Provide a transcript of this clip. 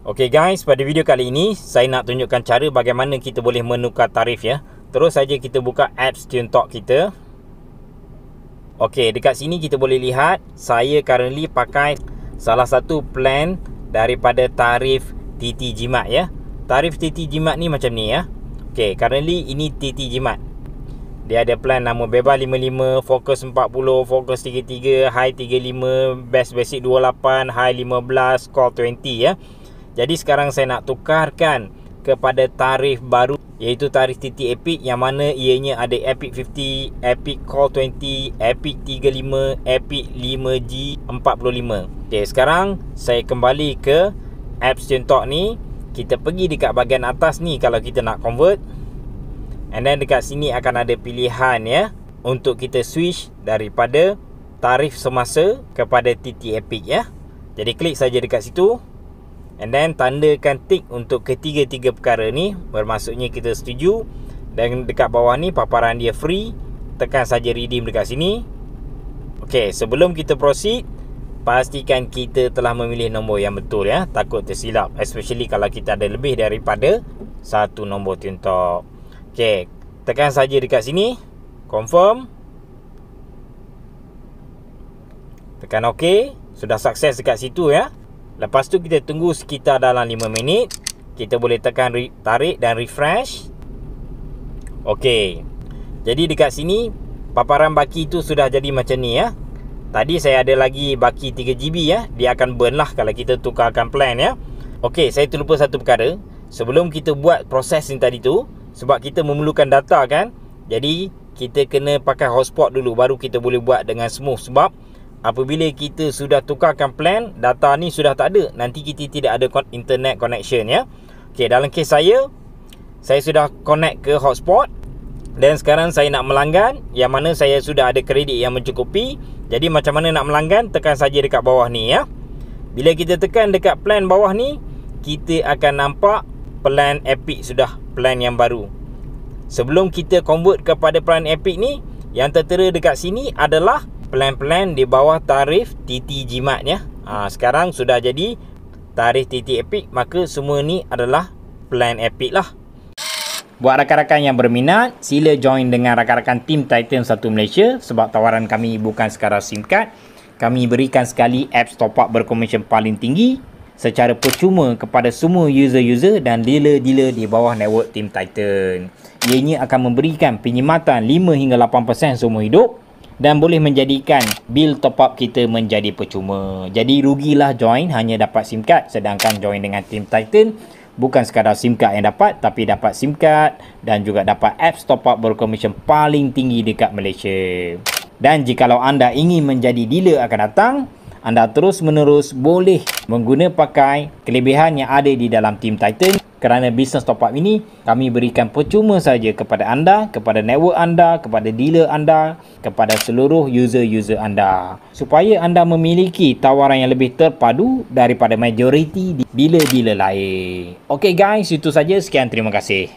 Okey guys, pada video kali ini saya nak tunjukkan cara bagaimana kita boleh menukar tarif ya. Terus saja kita buka apps TuneTalk kita. Okey, dekat sini kita boleh lihat saya currently pakai salah satu plan daripada tarif TT Jimat ya. Tarif TT Jimat ni macam ni ya. Okey, currently ini TT Jimat. Dia ada plan nama bebas 55, fokus 40, fokus 33, high 35, best basic 28, high 15, call 20 ya. Jadi sekarang saya nak tukarkan kepada tarif baru, iaitu tarif TT Epic, yang mana ianya ada Epic 50, Epic Call 20, Epic 35, Epic 5G 45. Okay, sekarang saya kembali ke apps TuneTalk ni. Kita pergi dekat bahagian atas ni kalau kita nak convert. And then dekat sini akan ada pilihan ya, untuk kita switch daripada tarif semasa kepada TT Epic ya. Jadi klik saja dekat situ. And then tandakan tick untuk ketiga-tiga perkara ni, bermaksudnya kita setuju. Dan dekat bawah ni paparan dia free, tekan saja redeem dekat sini. Okey, sebelum kita proceed, pastikan kita telah memilih nombor yang betul ya. Takut tersilap, especially kalau kita ada lebih daripada satu nombor TuneTalk. Okey, tekan saja dekat sini, confirm. Tekan OK. Sudah sukses dekat situ ya. Lepas tu kita tunggu sekitar dalam 5 minit. Kita boleh tekan tarik dan refresh. Okey. Jadi dekat sini paparan baki tu sudah jadi macam ni ya. Tadi saya ada lagi baki 3GB ya. Dia akan burn lah kalau kita tukarkan plan ya. Okey, saya terlupa satu perkara. Sebelum kita buat proses ni tadi tu, sebab kita memerlukan data kan, jadi kita kena pakai hotspot dulu, baru kita boleh buat dengan smooth. Sebab apabila kita sudah tukarkan plan, data ni sudah tak ada, nanti kita tidak ada internet connection ya. Okey, dalam kes saya sudah connect ke hotspot. Dan sekarang saya nak melanggan, yang mana saya sudah ada kredit yang mencukupi. Jadi macam mana nak melanggan, tekan saja dekat bawah ni ya. Bila kita tekan dekat plan bawah ni, kita akan nampak plan Epic sudah, plan yang baru. Sebelum kita convert kepada plan Epic ni, yang tertera dekat sini adalah plan-plan di bawah tarif TT Jimat ya. Sekarang sudah jadi tarif TT Epic, maka semua ni adalah plan Epic lah. Buat rakan-rakan yang berminat, sila join dengan rakan-rakan Team Titan 1 Malaysia. Sebab tawaran kami bukan sekadar SIM card, kami berikan sekali apps top up berkomision paling tinggi secara percuma kepada semua user-user dan dealer-dealer di bawah network Team Titan. Ianya akan memberikan penyematan 5 hingga 8% seumur hidup dan boleh menjadikan bil top up kita menjadi percuma. Jadi rugilah join hanya dapat SIM card, sedangkan join dengan Team Titan bukan sekadar SIM card yang dapat, tapi dapat SIM card dan juga dapat apps top up berkomision paling tinggi dekat Malaysia. Dan jikalau anda ingin menjadi dealer akan datang, anda terus-menerus boleh mengguna pakai kelebihan yang ada di dalam Team Titan. Kerana bisnes top up ini kami berikan percuma saja kepada anda, kepada network anda, kepada dealer anda, kepada seluruh user-user anda, supaya anda memiliki tawaran yang lebih terpadu daripada majoriti dealer-dealer lain. Okey guys, itu saja. Sekian, terima kasih.